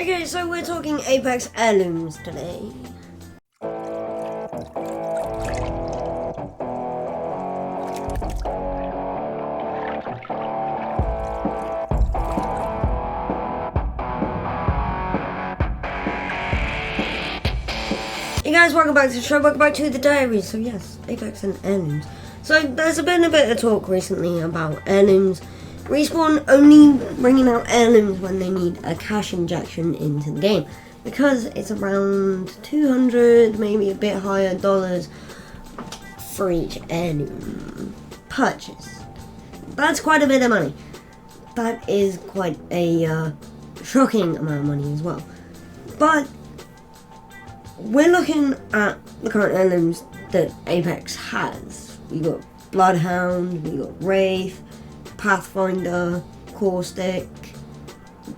Okay, so we're talking Apex Heirlooms today. Hey guys, welcome back to the show, welcome back to the diary. So yes, Apex and Heirlooms. So there's been a bit of talk recently about Heirlooms. Respawn only bringing out Heirlooms when they need a cash injection into the game, because it's around 200, maybe a bit higher dollars for each Heirloom purchase. That's quite a bit of money. That is quite a shocking amount of money as well. But we're looking at the current Heirlooms that Apex has. We got Bloodhound, we got Wraith, Pathfinder, Caustic,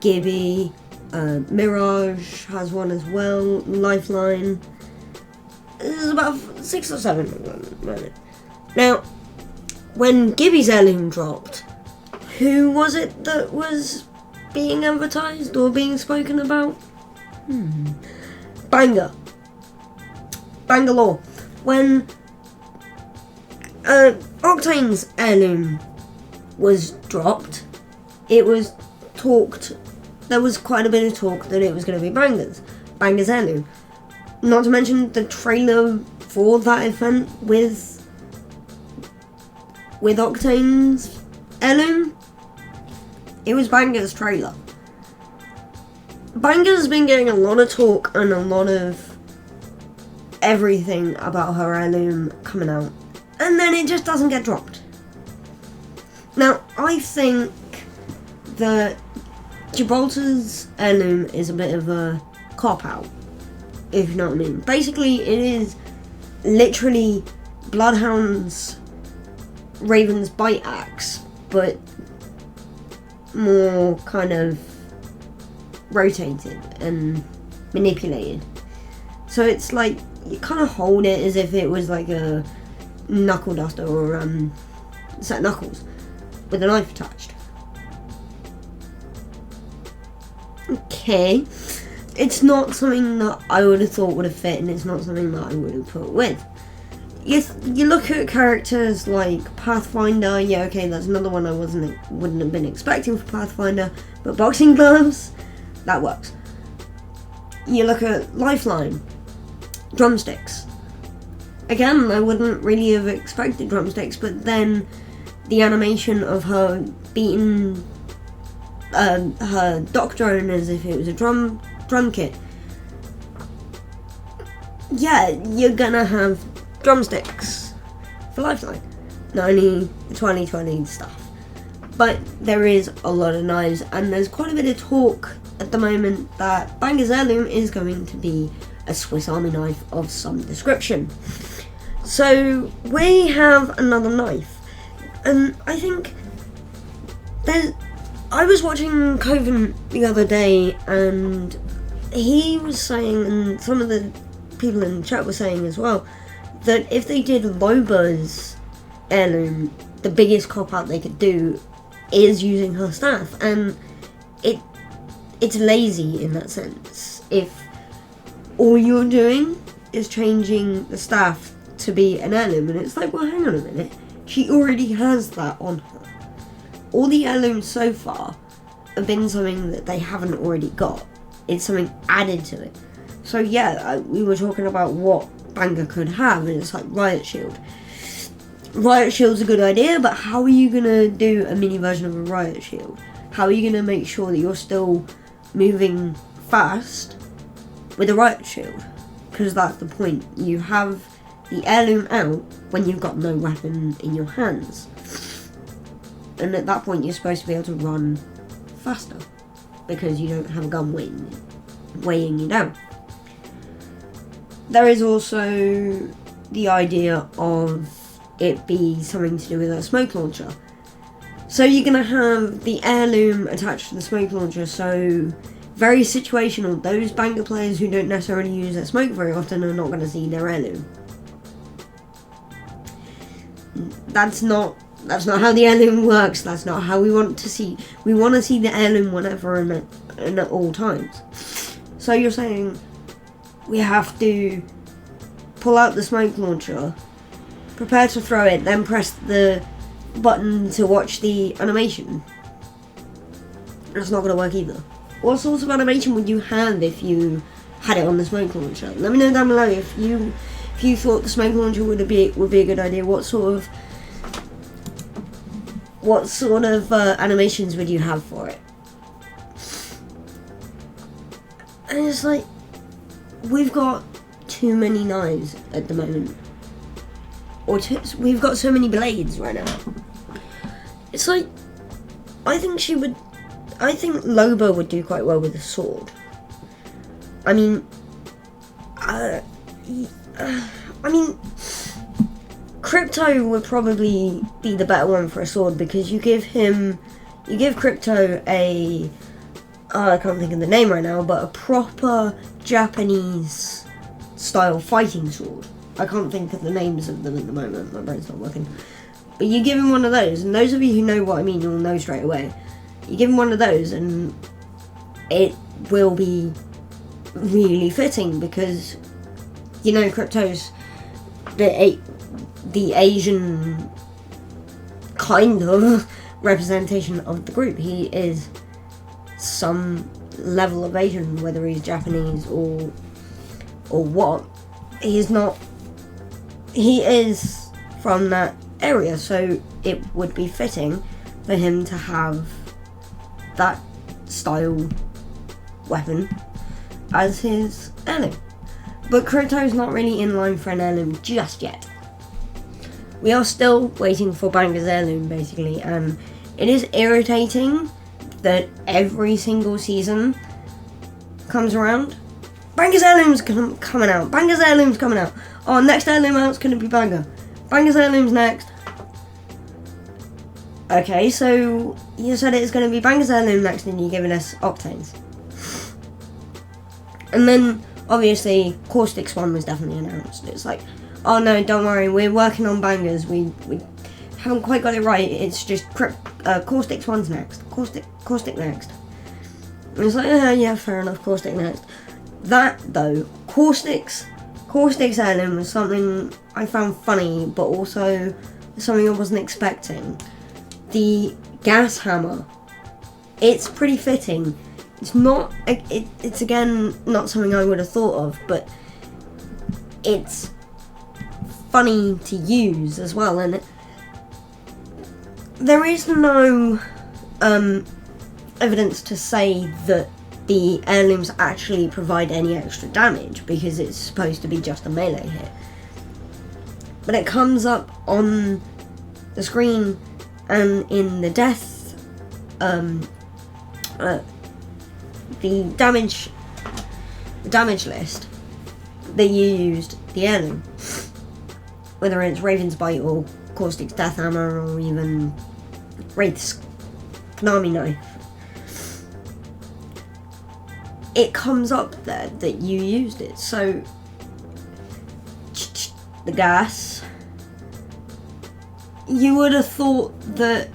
Gibby, Mirage has one as well, Lifeline. There's about 6 or 7 of them at the moment. Now, when Gibby's Heirloom dropped, who was it that was being advertised or being spoken about? Bangalore. When Octane's Heirloom was dropped, it was talked, there was quite a bit of talk that it was going to be Banger's Heirloom. Not to mention the trailer for that event with Octane's Heirloom. It was Banger's trailer. Banger's been getting a lot of talk and a lot of everything about her Heirloom coming out, and then it just doesn't get dropped. Now, I think that Gibraltar's Heirloom is a bit of a cop-out, if you know what I mean. Basically, it is literally Bloodhound's Raven's Bite Axe, but more kind of rotated and manipulated. So it's like, you kind of hold it as if it was like a knuckle duster or set of knuckles with a knife attached. Okay, it's not something that I would have thought would have fit, and it's not something that I would have put with. You look at characters like Pathfinder. Yeah, okay, that's another one I wouldn't have been expecting for Pathfinder, but boxing gloves, that works. You look at Lifeline, drumsticks. Again, I wouldn't really have expected drumsticks, but then the animation of her beating her dock drone as if it was a drum kit. Yeah, you're gonna have drumsticks for Lifeline. Not only the 2020 stuff, but there is a lot of knives, and there's quite a bit of talk at the moment that Banger's Heirloom is going to be a Swiss Army knife of some description. So we have another knife, and I think I was watching Coven the other day, and he was saying, and some of the people in the chat were saying as well, that if they did Loba's Heirloom, the biggest cop-out they could do is using her staff, and it's lazy in that sense. If all you're doing is changing the staff to be an Heirloom, and it's like, well, hang on a minute, she already has that on her. All the Heirlooms so far have been something that they haven't already got. It's something added to it. So yeah, we were talking about what Banger could have, and it's like Riot Shield. Riot Shield's a good idea, but how are you going to do a mini version of a Riot Shield? How are you going to make sure that you're still moving fast with a Riot Shield? Because that's the point. You have the Heirloom out when you've got no weapon in your hands. And at that point you're supposed to be able to run faster, because you don't have a gun weighing you down. There is also the idea of it be something to do with a smoke launcher. So you're going to have the Heirloom attached to the smoke launcher, so very situational. Those Banger players who don't necessarily use their smoke very often are not going to see their Heirloom. That's not how the Heirloom works. That's not how we want to see. We want to see the Heirloom whenever and at all times. So you're saying we have to pull out the smoke launcher, prepare to throw it, then press the button to watch the animation? That's not going to work either. What sort of animation would you have if you had it on the smoke launcher? Let me know down below if you thought the smoke launcher would be a good idea. What sort of animations would you have for it? And it's like, we've got too many knives at the moment, we've got so many blades right now. It's like, I think Loba would do quite well with a sword. I mean, Crypto would probably be the better one for a sword, because you give Crypto a, I can't think of the name right now, but a proper Japanese style fighting sword. I can't think of the names of them at the moment, my brain's not working. But you give him one of those, and those of you who know what I mean, you'll know straight away. You give him one of those and it will be really fitting, because, you know, Crypto's the Asian kind of representation of the group. He is some level of Asian, whether he's Japanese or what. He is from that area, so it would be fitting for him to have that style weapon as his heirloom. But Crypto's not really in line for an heirloom just yet. We are still waiting for Banger's heirloom, basically, and it is irritating that every single season comes around, Banger's heirloom's coming out. Banger's heirloom's coming out. Oh, next heirloom out's gonna be Banger. Banger's heirloom's next. Okay, so you said it's gonna be Banger's heirloom next, and you're giving us Octanes. And then obviously Caustic's one was definitely announced. It's like, oh no, don't worry, we're working on Bangers. We haven't quite got it right. It's just Caustic's one's next. Caustic next. And it's like, yeah, fair enough. Caustic next. That though, Caustic's heirloom was something I found funny, but also something I wasn't expecting. The gas hammer. It's pretty fitting. It's not. It's again not something I would have thought of, but it's funny to use as well, and there is no evidence to say that the heirlooms actually provide any extra damage, because it's supposed to be just a melee hit. But it comes up on the screen and in the death, the damage list that you used the heirloom, whether it's Raven's Bite or Caustic's Death Hammer or even Wraith's Konami Knife. It comes up there that you used it, so the gas, you would have thought that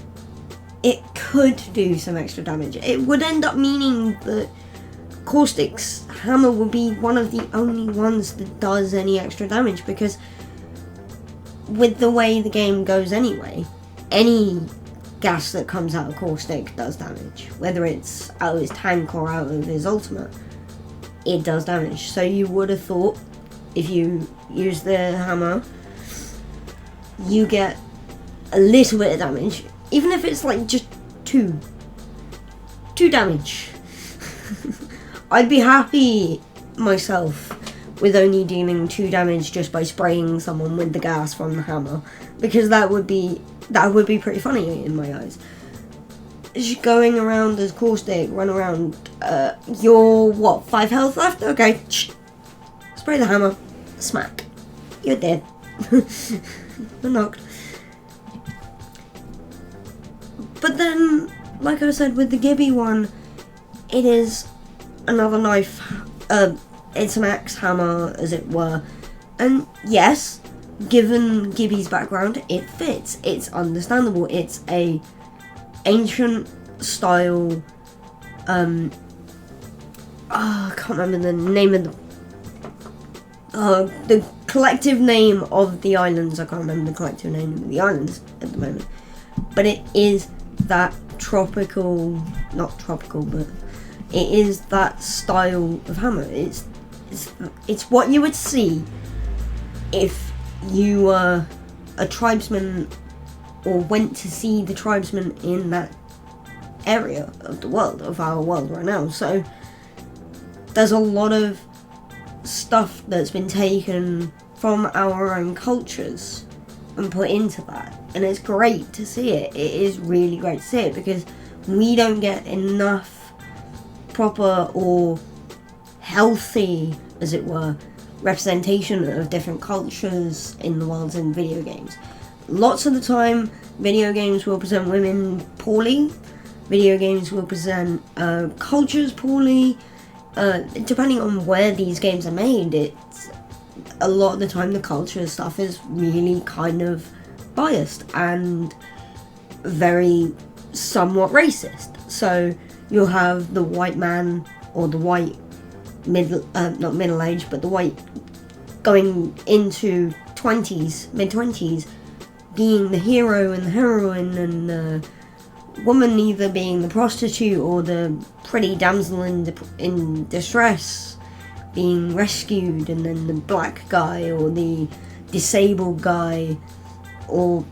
it could do some extra damage. It would end up meaning that Caustic's hammer would be one of the only ones that does any extra damage, because with the way the game goes anyway, any gas that comes out of Caustic does damage. Whether it's out of his tank or out of his ultimate, it does damage. So you would have thought if you use the hammer, you get a little bit of damage, even if it's like just two damage. I'd be happy myself with only dealing 2 damage just by spraying someone with the gas from the hammer, because that would be pretty funny in my eyes. Just going around as Caustic, run around, you're what, 5 health left? Okay, spray the hammer, smack, you're dead. You're knocked. But then, like I said, with the Gibby one, it is another knife, it's an axe hammer, as it were, and yes, given Gibby's background, it fits, it's understandable, it's a ancient style, I can't remember the name of the collective name of the islands. I can't remember the collective name of the islands at the moment. But it is that tropical, not tropical, but it is that style of hammer. It's what you would see if you were a tribesman or went to see the tribesmen in that area of the world, of our world right now. So there's a lot of stuff that's been taken from our own cultures and put into that, and it's great to see it. It is really great to see it, because we don't get enough proper or healthy, as it were, representation of different cultures in the world in video games. Lots of the time, video games will present women poorly. Video games will present cultures poorly. Depending on where these games are made, it's a lot of the time the culture stuff is really kind of biased and very somewhat racist. So you'll have the white man, or the white not middle age, but the white going into 20s, mid-20s, being the hero and the heroine, and the woman either being the prostitute or the pretty damsel in distress being rescued, and then the black guy or the disabled guy or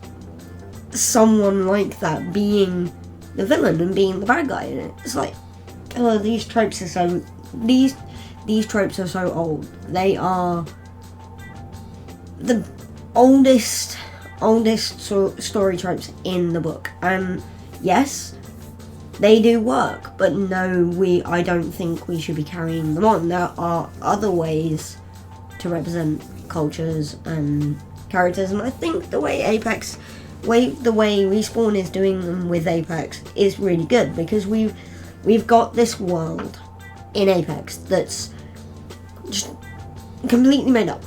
someone like that being the villain and being the bad guy. And it's like, oh, these tropes are so old. They are the oldest story tropes in the book. Yes, they do work, but no, I don't think we should be carrying them on. There are other ways to represent cultures and characters, and I think the way Respawn is doing them with Apex is really good, because we've got this world in Apex that's just completely made up.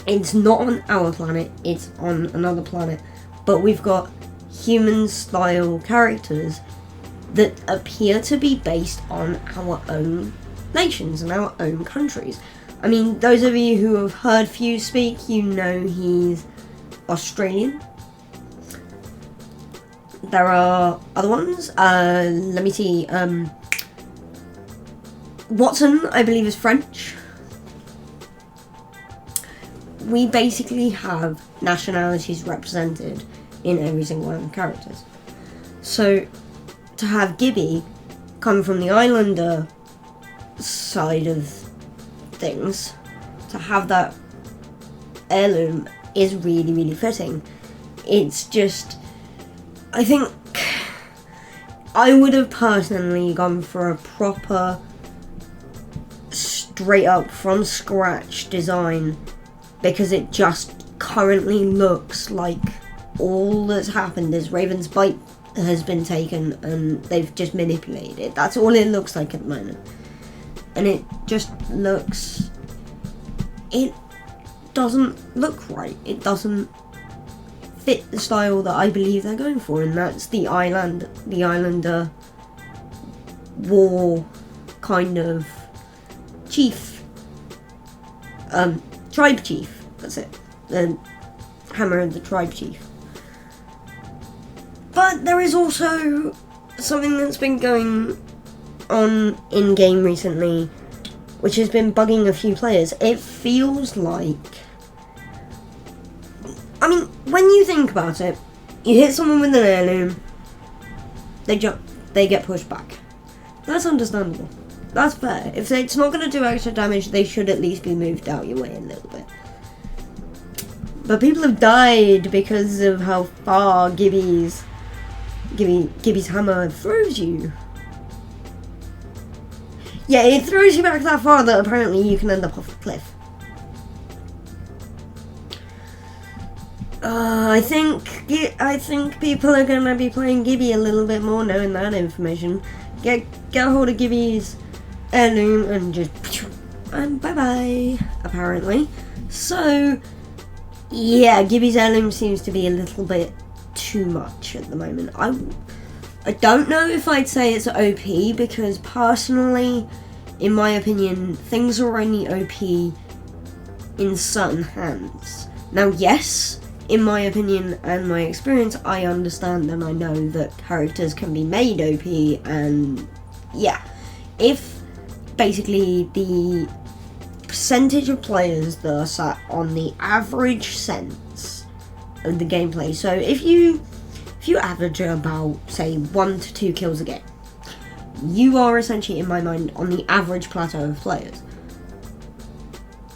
It's not on our planet, it's on another planet, but we've got human-style characters that appear to be based on our own nations and our own countries. I mean, those of you who have heard Fuse speak, you know he's Australian. There are other ones. Let me see. Watson, I believe, is French. We basically have nationalities represented in every single one of the characters. So to have Gibby come from the Islander side of things, to have that heirloom is really, really fitting. It's just, I think I would have personally gone for a proper, straight up from scratch design, because it just currently looks like all that's happened is Raven's bite has been taken and they've just manipulated it. That's all it looks like at the moment. And it just looks... it doesn't look right. It doesn't fit the style that I believe they're going for, and that's the Islander war kind of chief, tribe chief, that's it, the hammer of the tribe chief. But there is also something that's been going on in-game recently, which has been bugging a few players. It feels like... I mean, when you think about it, you hit someone with an heirloom, they jump, they get pushed back. That's understandable. That's fair. If it's not going to do extra damage, they should at least be moved out your way a little bit. But people have died because of how far Gibby's hammer throws you. Yeah, it throws you back that far that apparently you can end up off the cliff. I think people are gonna be playing Gibby a little bit more knowing that information. Get a hold of Gibby's heirloom and just and bye bye. Apparently, so yeah, Gibby's heirloom seems to be a little bit too much at the moment. I don't know if I'd say it's OP, because personally, in my opinion, things are only OP in certain hands. Now, yes, in my opinion and my experience, I understand and I know that characters can be made OP, and yeah, if basically the percentage of players that are sat on the average sense of the gameplay, so if you average about, say, 1 to 2 kills a game, you are essentially, in my mind, on the average plateau of players.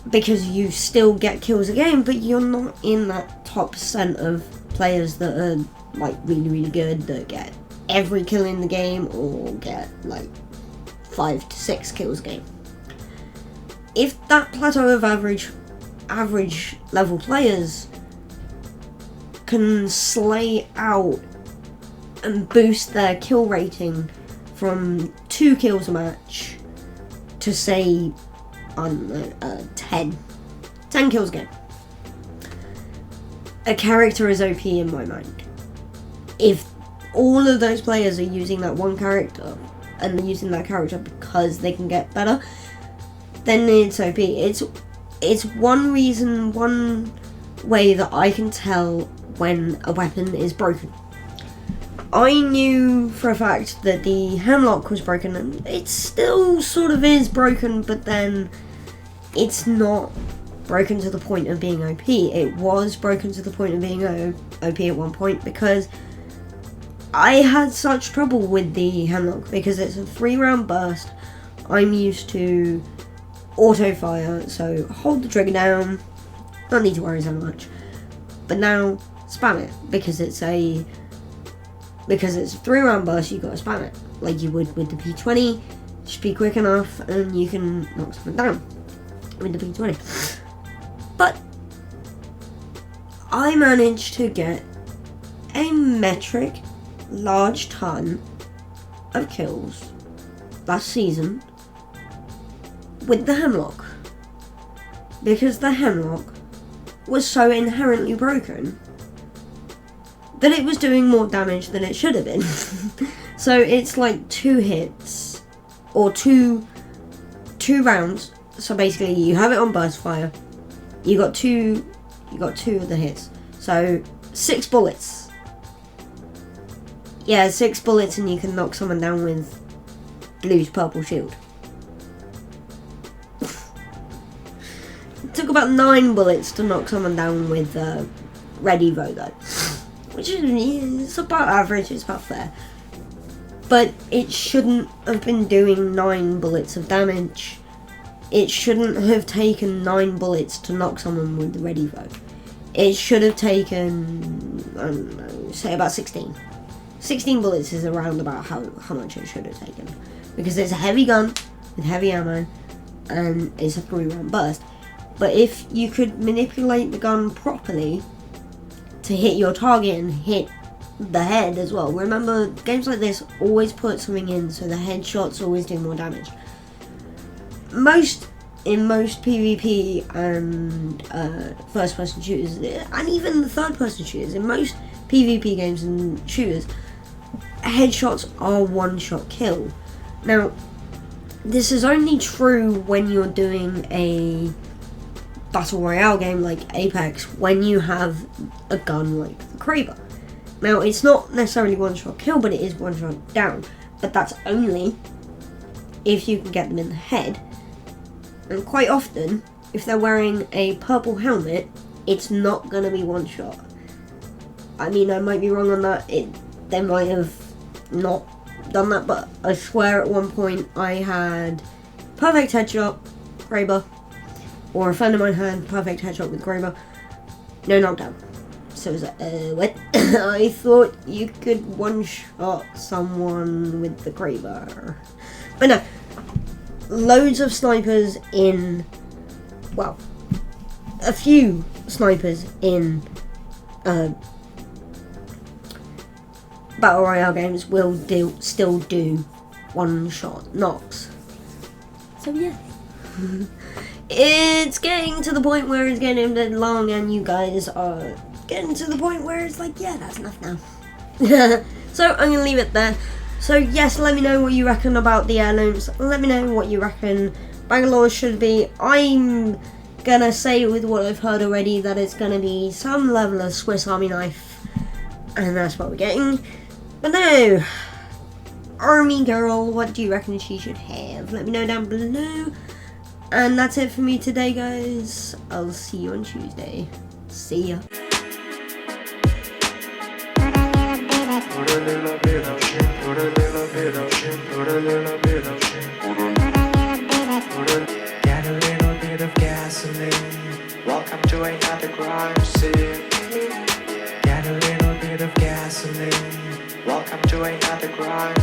Because you still get kills a game, but you're not in that top percent of players that are, like, really, really good, that get every kill in the game, or get, like, 5 to 6 kills a game. If that plateau of average level players can slay out and boost their kill rating from 2 kills a match to, say, I don't know, 10 kills a game, a character is OP in my mind. If all of those players are using that one character, and they're using that character because they can get better, then it's OP. It's one reason, one way that I can tell when a weapon is broken. I knew for a fact that the Hemlock was broken, and it still sort of is broken, but then it's not broken to the point of being OP. It was broken to the point of being OP at one point, because I had such trouble with the Hemlock, because it's a 3-round burst. I'm used to auto fire, so hold the trigger down, don't need to worry so much. But now spam it, because it's a 3-round burst. You gotta spam it like you would with the P20. Just be quick enough, and you can knock someone down with the P20. But I managed to get a metric large ton of kills last season with the Hemlock, because the Hemlock was so inherently broken that it was doing more damage than it should have been. So it's like 2 hits, or two rounds. So basically you have it on burst fire, you got two of the hits, so 6 bullets. Yeah, 6 bullets, and you can knock someone down with blue's purple shield. It took about 9 bullets to knock someone down with red Evo though, which is, it's about average, it's about fair. But it shouldn't have been doing 9 bullets of damage. It shouldn't have taken 9 bullets to knock someone with the red Evo. It should have taken, I don't know, say about 16. 16 bullets is around about how much it should have taken, because it's a heavy gun with heavy ammo, and it's a 3-round burst. But if you could manipulate the gun properly to hit your target and hit the head as well. Remember, games like this always put something in, so the headshots always do more damage. In most PvP and first-person shooters, and even the third-person shooters, in most PvP games and shooters, headshots are one-shot kill. Now, this is only true when you're doing a Battle Royale game like Apex, when you have a gun like the Kraber. Now, it's not necessarily one-shot kill, but it is one-shot down. But that's only if you can get them in the head. And quite often, if they're wearing a purple helmet, it's not going to be one-shot. I mean, I might be wrong on that. They might have not done that, but I swear at one point I had perfect headshot, Kraber, or a friend of mine had perfect headshot with Kraber, no knockdown. So it was like, what? I thought you could one-shot someone with the Kraber. But no, loads of snipers in, well, a few snipers in Battle Royale games will still do one-shot knocks. So yeah. It's getting to the point where it's getting a bit long, and you guys are getting to the point where it's like, yeah, that's enough now. So I'm going to leave it there. So yes, let me know what you reckon about the heirlooms. Let me know what you reckon Bangalore should be. I'm gonna say with what I've heard already that it's gonna be some level of Swiss Army knife, and that's what we're getting. But no, Army Girl, what do you reckon she should have? Let me know down below. And that's it for me today, guys. I'll see you on Tuesday. See ya. Put a little bit of shit, put a little bit of shit, put a little bit of shit. Get a little bit of gasoline. Welcome to another crime scene. Get a little bit of gasoline. Welcome to another crime